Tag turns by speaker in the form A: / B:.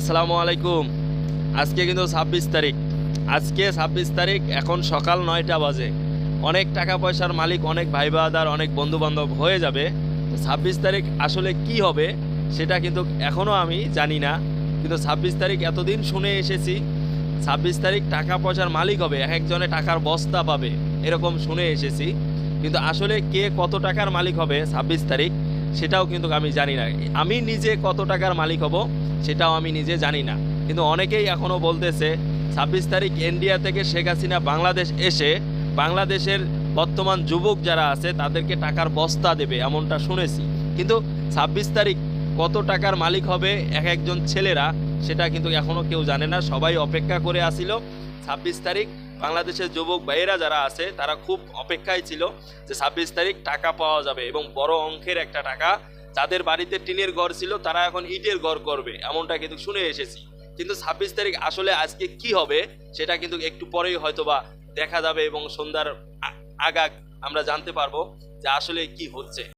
A: আসসালামু আলাইকুম। আজকে কিন্তু ২৬ তারিখ। আজকে ২৬ তারিখ, এখন সকাল ৯টা বাজে। অনেক টাকা পয়সার মালিক, অনেক ভাই বাদার, অনেক বন্ধুবান্ধব হয়ে যাবে। ২৬ তারিখ আসলে কি হবে সেটা কিন্তু এখনও আমি জানি না। কিন্তু ২৬ তারিখ এতদিন শুনে এসেছি ২৬ তারিখ টাকা পয়সার মালিক হবে, এক একজনে টাকার বস্তা পাবে, এরকম শুনে এসেছি। কিন্তু আসলে কে কত টাকার মালিক হবে ২৬ তারিখ সেটাও কিন্তু আমি জানি না। আমি নিজে কত টাকার মালিক হব সেটাও আমি নিজে জানি না। কিন্তু অনেকেই এখনও বলতেছে ২৬ তারিখ ইন্ডিয়া থেকে শেখ হাসিনা বাংলাদেশ এসে বাংলাদেশের বর্তমান যুবক যারা আছে তাদেরকে টাকার বস্তা দেবে, এমনটা শুনেছি। কিন্তু ২৬ তারিখ কত টাকার মালিক হবে এক একজন ছেলেরা সেটা কিন্তু এখনও কেউ জানে না। সবাই অপেক্ষা করে আসিল ২৬ তারিখ। বাংলাদেশের যুবক ভাইয়েরা যারা আছে তারা খুব অপেক্ষায় ছিল যে ২৬ তারিখ টাকা পাওয়া যাবে এবং বড় অঙ্কের একটা টাকা। যাদের বাড়িতে টিনের ঘর ছিল তারা এখন ইটের ঘর করবে, এমনটা কিন্তু শুনে এসেছি। কিন্তু ২৬ তারিখ আসলে আজকে কি হবে সেটা কিন্তু একটু পরেই হয়তোবা দেখা যাবে এবং সন্ধ্যার আগাগ আমরা জানতে পারবো যে আসলে কি হচ্ছে।